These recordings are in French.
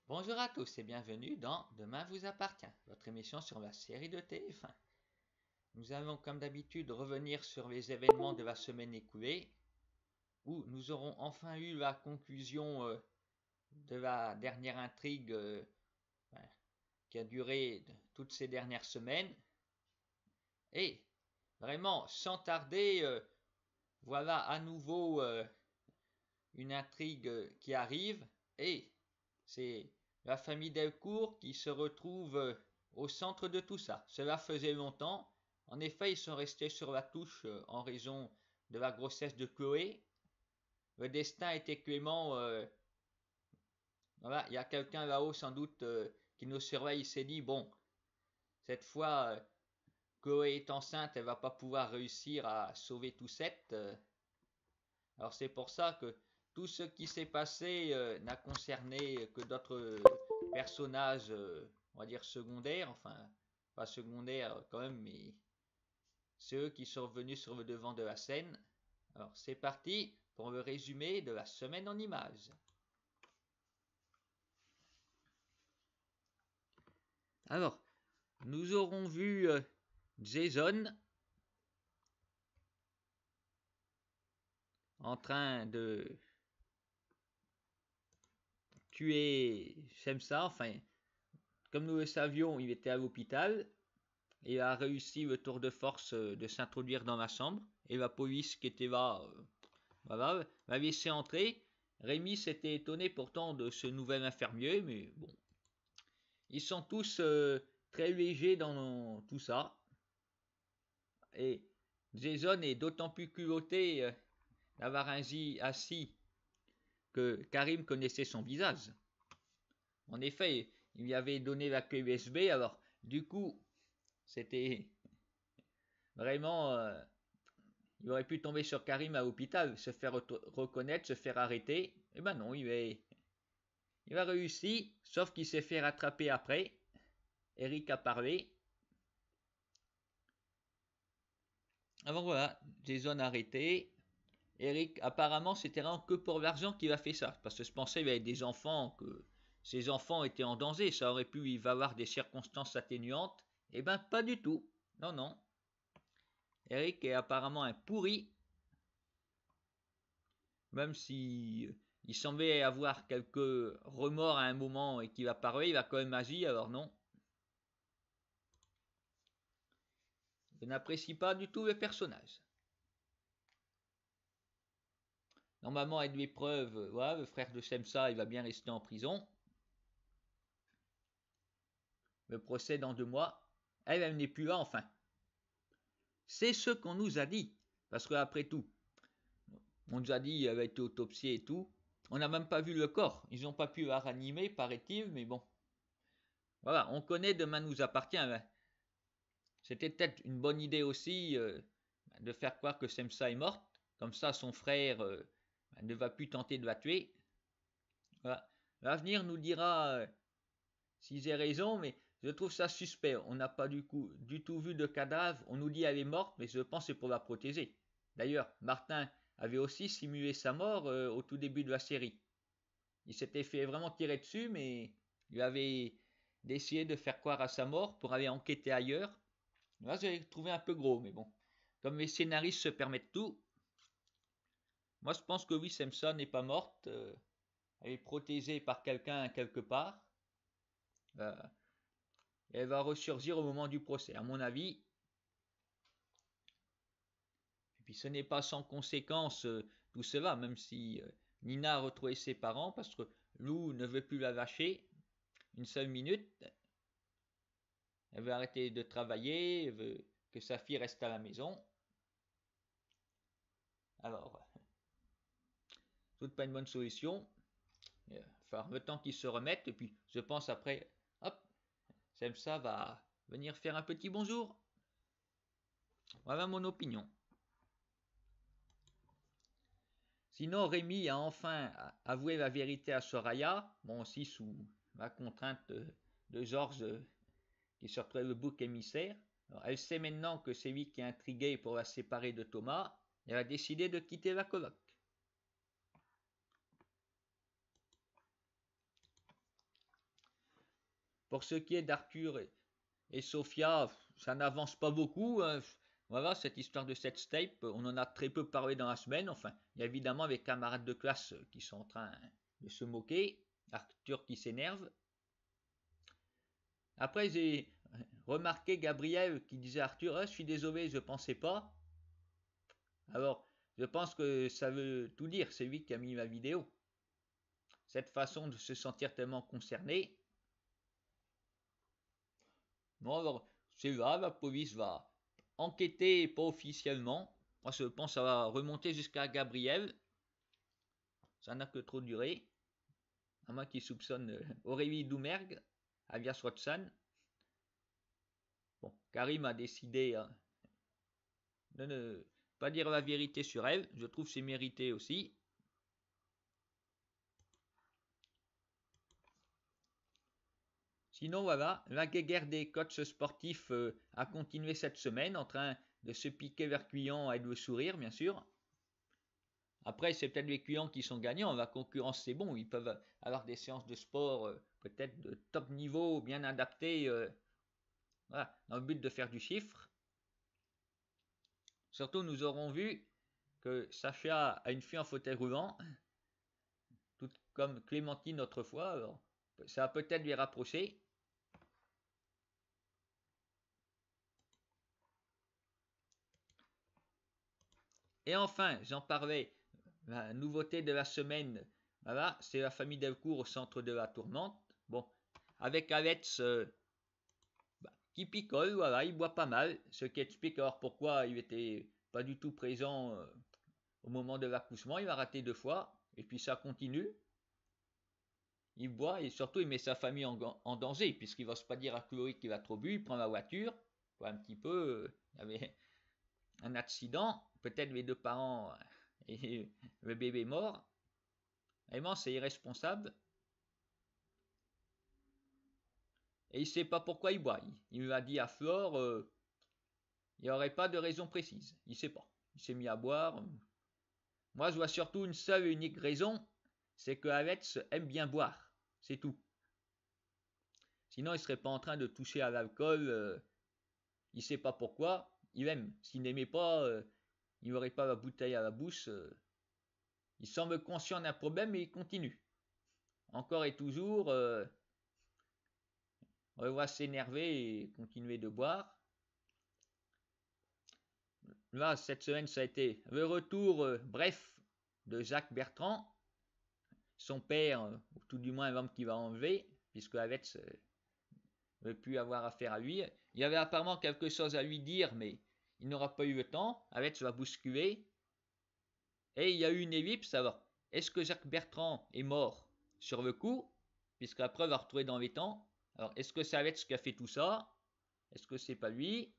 Bonjour à tous et bienvenue dans Demain vous appartient, votre émission sur la série de TF1. Nous allons comme d'habitude revenir sur les événements de la semaine écoulée, où nous aurons enfin eu la conclusion de la dernière intrigue qui a duré toutes ces dernières semaines. Et vraiment, sans tarder, voilà à nouveau une intrigue qui arrive, et c'est la famille Delcourt qui se retrouve au centre de tout ça. Cela faisait longtemps. En effet, ils sont restés sur la touche en raison de la grossesse de Chloé. Le destin était clément. Voilà, il y a quelqu'un là-haut sans doute qui nous surveille. Il s'est dit, bon, cette fois, Chloé est enceinte, elle va pas pouvoir réussir à sauver tout sept. Alors c'est pour ça que tout ce qui s'est passé n'a concerné que d'autres personnages, on va dire secondaires, enfin pas secondaires quand même, mais ceux qui sont venus sur le devant de la scène. Alors c'est parti pour le résumé de la semaine en images. Alors, nous aurons vu Jason en train de tuer Shemsa, enfin, comme nous le savions, il était à l'hôpital. Il a réussi le tour de force de s'introduire dans la chambre. Et la police qui était là, voilà, l'a laissé entrer. Rémi s'était étonné pourtant de ce nouvel infirmier, mais bon. Ils sont tous très légers dans tout ça. Et Jason est d'autant plus culotté d'avoir ainsi assis que Karim connaissait son visage. En effet, il lui avait donné la clé USB, alors du coup, c'était vraiment... il aurait pu tomber sur Karim à l'hôpital, se faire reconnaître, se faire arrêter. Eh ben non, il a réussi, sauf qu'il s'est fait rattraper après. Eric a parlé. Alors voilà, Jason a arrêté. Eric, apparemment, c'était vraiment que pour l'argent qu'il a fait ça. Parce que je pensais qu'il y avait des enfants, que ces enfants étaient en danger. Ça aurait pu y avoir des circonstances atténuantes. Eh ben, pas du tout. Non, non. Eric est apparemment un pourri. Même si il semblait avoir quelques remords à un moment et qu'il a parlé, il a quand même agi, alors non. Je n'apprécie pas du tout le personnage. Normalement, avec les preuves, voilà, le frère de Shemsa, il va bien rester en prison. Le procès dans 2 mois. Elle n'est plus là, enfin. C'est ce qu'on nous a dit. Parce qu'après tout, on nous a dit qu'elle avait été autopsiée et tout. On n'a même pas vu le corps. Ils n'ont pas pu la ranimer, paraît-il, mais bon. Voilà, on connaît Demain nous appartient. C'était peut-être une bonne idée aussi de faire croire que Semsa est morte. Comme ça, son frère ne va plus tenter de la tuer. Voilà. L'avenir nous dira si j'ai raison, mais je trouve ça suspect. On n'a pas du tout vu de cadavre. On nous dit qu'elle est morte, mais je pense que c'est pour la protéger. D'ailleurs, Martin avait aussi simulé sa mort au tout début de la série. Il s'était fait vraiment tirer dessus, mais il avait décidé de faire croire à sa mort pour aller enquêter ailleurs. Là, j'ai trouvé un peu gros, mais bon. Comme les scénaristes se permettent tout, moi je pense que oui, Simpson n'est pas morte. Elle est protégée par quelqu'un quelque part. Euh, et elle va ressurgir au moment du procès, à mon avis. Et puis ce n'est pas sans conséquence tout cela, même si Nina a retrouvé ses parents, parce que Lou ne veut plus la lâcher une seule minute. Elle veut arrêter de travailler, elle veut que sa fille reste à la maison. Alors, toute pas une bonne solution. Il va falloir le temps qu'ils se remettent, et puis je pense après, hop, Semsa va venir faire un petit bonjour. Voilà mon opinion. Sinon, Rémi a enfin avoué la vérité à Soraya, bon aussi sous la contrainte de Georges qui se retrouve le bouc émissaire. Alors, elle sait maintenant que c'est lui qui est intrigué pour la séparer de Thomas, et elle a décidé de quitter la coloc. Pour ce qui est d'Arthur et Sophia, ça n'avance pas beaucoup. Hein. Voilà, cette histoire de cette tape, on en a très peu parlé dans la semaine. Enfin, il y a évidemment mes camarades de classe qui sont en train de se moquer. Arthur qui s'énerve. Après, j'ai remarqué Gabriel qui disait à Arthur, je suis désolé, je pensais pas. Alors, je pense que ça veut tout dire, c'est lui qui a mis ma vidéo. Cette façon de se sentir tellement concerné. Bon, alors, c'est là, la police va enquêter, pas officiellement. Moi, je pense que ça va remonter jusqu'à Gabriel. Ça n'a que trop duré. À moins qu'il soupçonne Aurélie Doumergue, alias Watson. Bon, Karim a décidé de ne pas dire la vérité sur elle. Je trouve que c'est mérité aussi. Sinon, voilà, la guerre des coachs sportifs a continué cette semaine, en train de se piquer vers Cuillon et de le sourire, bien sûr. Après, c'est peut-être les clients qui sont gagnants. La concurrence, c'est bon. Ils peuvent avoir des séances de sport peut-être de top niveau, bien adaptées, voilà, dans le but de faire du chiffre. Surtout, nous aurons vu que Sacha a une fille en fauteuil roulant, tout comme Clémentine autrefois. Alors, ça va peut-être lui rapprocher. Et enfin, j'en parlais, la nouveauté de la semaine, voilà, c'est la famille Delcourt au centre de la tourmente. Bon, avec Alex qui picole, voilà, il boit pas mal, ce qui explique alors pourquoi il était pas du tout présent au moment de l'accouchement, il a raté 2 fois, et puis ça continue. Il boit et surtout il met sa famille en danger, puisqu'il va pas dire à Chloé qu'il a trop bu, il prend la voiture, un petit peu, il y avait un accident, peut-être les 2 parents et le bébé mort. Vraiment, c'est irresponsable. Et il sait pas pourquoi il boit. Il lui a dit à Flore, il n'y aurait pas de raison précise. Il sait pas. Il s'est mis à boire. Moi, je vois surtout une seule et unique raison, c'est que Alex aime bien boire. C'est tout. Sinon, il serait pas en train de toucher à l'alcool. Il sait pas pourquoi. Il aime. S'il n'aimait pas, il n'aurait pas la bouteille à la bouche. Il semble conscient d'un problème et il continue. Encore et toujours, on le voit s'énerver et continuer de boire. Là, cette semaine, ça a été le retour, bref, de Jacques Bertrand, son père, ou tout du moins l'homme qui va enlever, puisque Alex ne veut plus avoir affaire à lui. Il y avait apparemment quelque chose à lui dire, mais il n'aura pas eu le temps. Alex va bousculer. Et il y a eu une ellipse. Alors, est-ce que Jacques Bertrand est mort sur le coup, puisque la preuve a retrouvé dans les temps? Alors, est-ce que c'est Alex qui a fait tout ça? Est-ce que c'est pas lui?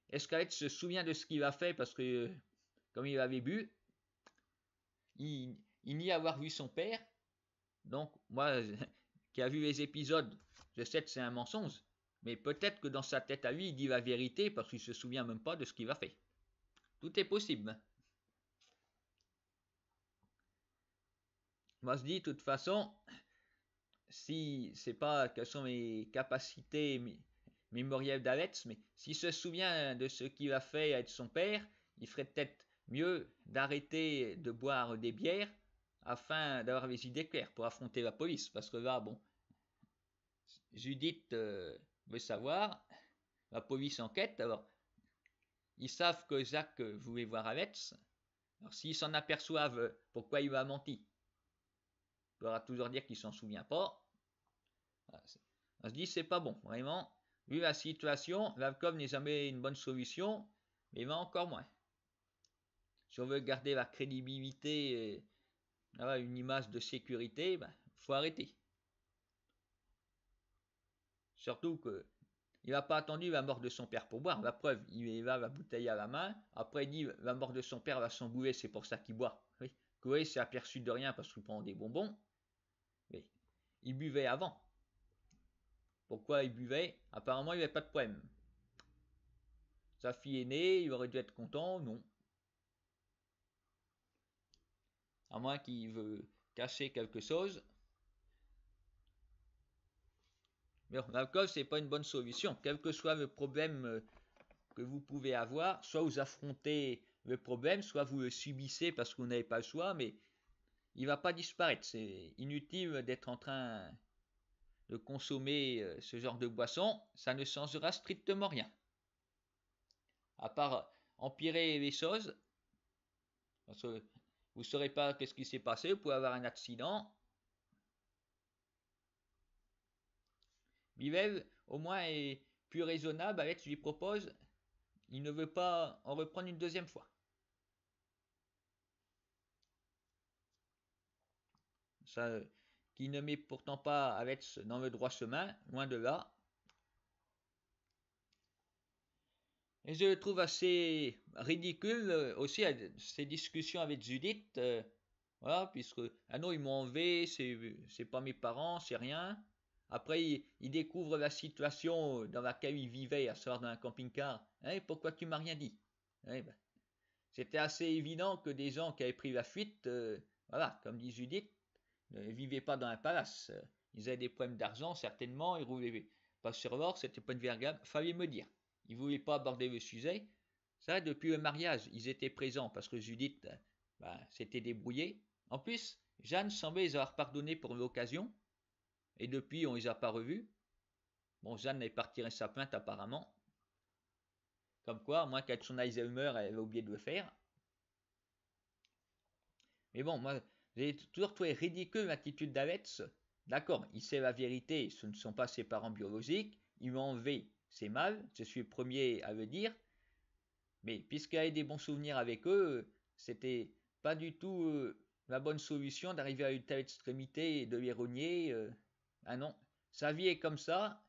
Est-ce qu'Alex se souvient de ce qu'il a fait parce que, comme il avait bu, il nie avoir vu son père? Donc, moi, qui a vu les épisodes, je sais que c'est un mensonge, mais peut-être que dans sa tête à lui, il dit la vérité parce qu'il se souvient même pas de ce qu'il a fait. Tout est possible. Moi, je dis, de toute façon, si c'est pas quelles sont mes capacités mémorielles d'Alex, mais s'il se souvient de ce qu'il a fait avec son père, il ferait peut-être mieux d'arrêter de boire des bières afin d'avoir les idées claires pour affronter la police. Parce que là, bon, Judith veut savoir, la police enquête, alors ils savent que Jacques voulait voir Alex, alors s'ils s'en aperçoivent pourquoi il a menti, il faudra toujours dire qu'il s'en souvient pas. On se dit c'est pas bon, vraiment. Vu la situation, l'alcool n'est jamais une bonne solution, mais va encore moins. Si on veut garder la crédibilité et une image de sécurité, faut arrêter. Surtout que il n'a pas attendu la mort de son père pour boire. La preuve, il va la bouteille à la main. Après, il dit la mort de son père va s'embouler, c'est pour ça qu'il boit. Oui. Chloé s'est aperçu de rien parce qu'il prend des bonbons. Mais il buvait avant. Pourquoi il buvait? Apparemment, il n'avait pas de problème. Sa fille est née, il aurait dû être content. Non. À moins qu'il veut cacher quelque chose. Mais l'alcool, c'est pas une bonne solution. Quel que soit le problème que vous pouvez avoir, soit vous affrontez le problème, soit vous le subissez parce que vous n'avez pas le choix, mais il ne va pas disparaître. C'est inutile d'être en train de consommer ce genre de boisson, ça ne changera strictement rien. À part empirer les choses, parce que vous ne saurez pas qu'est-ce qui s'est passé, vous pouvez avoir un accident. Bivel, au moins, est plus raisonnable avec ce que je lui propose. Il ne veut pas en reprendre une deuxième fois. Ça, qui ne met pourtant pas avec dans le droit chemin, loin de là. Et je trouve assez ridicule aussi ces discussions avec Judith. Voilà, puisque, ah non, ils m'ont enlevé, c'est pas mes parents, c'est rien. Après, il découvre la situation dans laquelle il vivait, à savoir dans un camping-car. Hein, pourquoi tu m'as rien dit? Ben, c'était assez évident que des gens qui avaient pris la fuite, voilà, comme dit Judith, ne vivaient pas dans un palace. Ils avaient des problèmes d'argent, certainement, ils roulaient pas sur l'or, c'était pas une vergame, fallait me dire. Ils ne voulaient pas aborder le sujet. Ça, depuis le mariage, ils étaient présents parce que Judith s'était débrouillée. En plus, Jeanne semblait les avoir pardonnés pour l'occasion. Et depuis, on les a pas revus. Bon, Jeanne n'avait pas retiré sa plainte apparemment. Comme quoi, à moins qu'avec son Alzheimer, elle avait oublié de le faire. Mais bon, moi, j'ai toujours trouvé ridicule l'attitude d'Alex. D'accord, il sait la vérité, ce ne sont pas ses parents biologiques. Il m'a enlevé, c'est mal, je suis le premier à le dire. Mais puisqu'il avait des bons souvenirs avec eux, c'était pas du tout la bonne solution d'arriver à une telle extrémité et de les rogner. Ah non, sa vie est comme ça,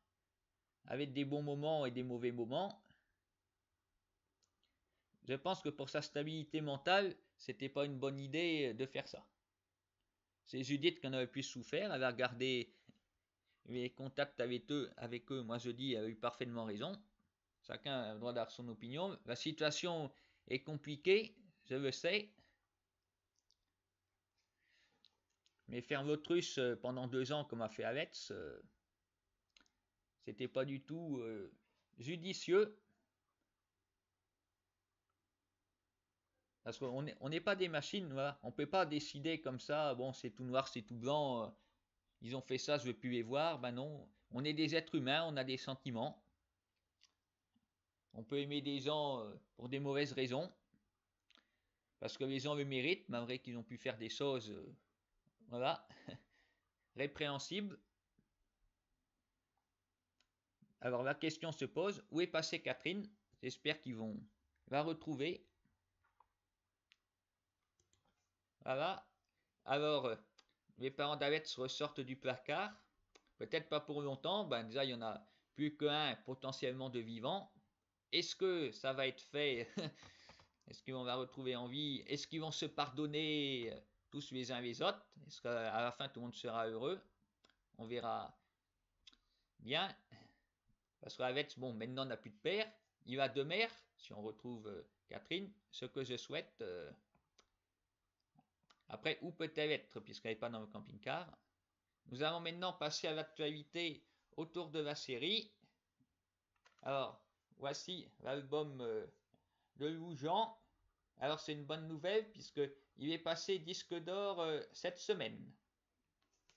avec des bons moments et des mauvais moments. Je pense que pour sa stabilité mentale, c'était pas une bonne idée de faire ça. C'est Judith qui en avait plus souffert, elle a gardé les contacts avec eux, moi je dis, elle a eu parfaitement raison. Chacun a le droit d'avoir son opinion. La situation est compliquée, je le sais. Mais faire l'autruche pendant 2 ans comme a fait Alex, c'était pas du tout judicieux. Parce qu'on n'est pas des machines, voilà. On ne peut pas décider comme ça, bon c'est tout noir, c'est tout blanc, ils ont fait ça, je ne veux plus les voir. Ben non, on est des êtres humains, on a des sentiments. On peut aimer des gens pour des mauvaises raisons, parce que les gens le méritent, malgré qu'ils ont pu faire des choses, voilà, répréhensibles. Alors la question se pose, où est passée Catherine? J'espère qu'ils vont la retrouver. Voilà. Alors, les parents d'Alex ressortent du placard. Peut-être pas pour longtemps. Ben déjà, il y en a plus qu'un potentiellement de vivant. Est-ce que ça va être fait? Est-ce qu'on va retrouver en vie? Est-ce qu'ils vont se pardonner tous les uns les autres? Est-ce qu'à la fin tout le monde sera heureux? On verra bien. Parce qu'Alex, bon, maintenant n'a plus de père. Il a deux mères, si on retrouve Catherine. Ce que je souhaite. Après, où peut-elle être, puisqu'elle n'est pas dans le camping-car? Nous allons maintenant passer à l'actualité autour de la série. Alors, voici l'album de Lou Jean. Alors, c'est une bonne nouvelle, puisqu'il est passé disque d'or cette semaine.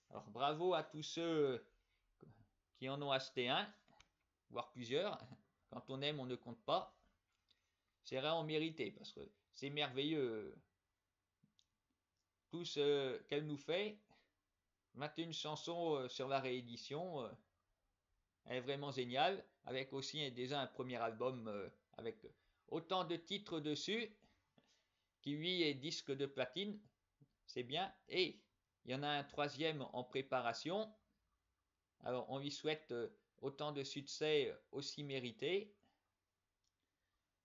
Alors, bravo à tous ceux qui en ont acheté un, voire plusieurs. Quand on aime, on ne compte pas. C'est vraiment mérité, parce que c'est merveilleux. Tout ce qu'elle nous fait. 21 chansons sur la réédition. Elle est vraiment géniale. Avec aussi déjà un premier album avec autant de titres dessus. Qui lui est disque de platine. C'est bien. Et il y en a un troisième en préparation. Alors on lui souhaite autant de succès aussi mérités.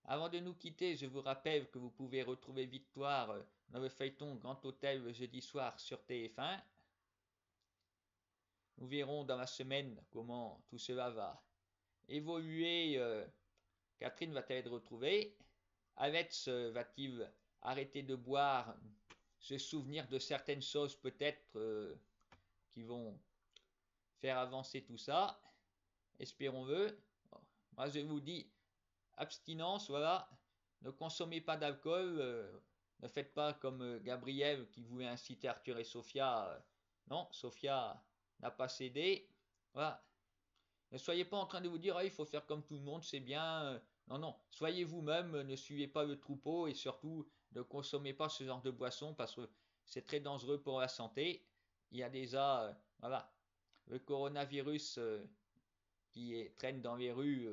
Avant de nous quitter, je vous rappelle que vous pouvez retrouver Victoire dans le feuilleton Grand Hôtel le jeudi soir sur TF1. Nous verrons dans la semaine comment tout cela va évoluer. Catherine va-t-elle être retrouvée? Alex va-t-il arrêter de boire, se souvenir de certaines choses peut-être qui vont faire avancer tout ça? espérons-le. Moi, je vous dis, abstinence, voilà. Ne consommez pas d'alcool. Ne faites pas comme Gabriel qui voulait inciter Arthur et Sophia. Non, Sophia n'a pas cédé. Voilà. Ne soyez pas en train de vous dire, ah, il faut faire comme tout le monde, c'est bien. Non, non, soyez vous-même, ne suivez pas le troupeau et surtout ne consommez pas ce genre de boisson parce que c'est très dangereux pour la santé. Il y a déjà, voilà, le coronavirus traîne dans les rues,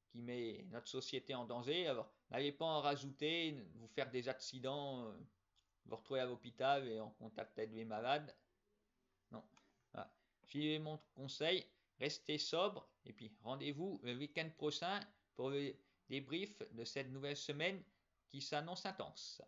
qui met notre société en danger. Alors, n'allez pas en rajouter, vous faire des accidents, vous retrouver à l'hôpital et en contact avec les malades. Non. Voilà. Suivez mon conseil, restez sobre et puis rendez-vous le week-end prochain pour le débrief de cette nouvelle semaine qui s'annonce intense.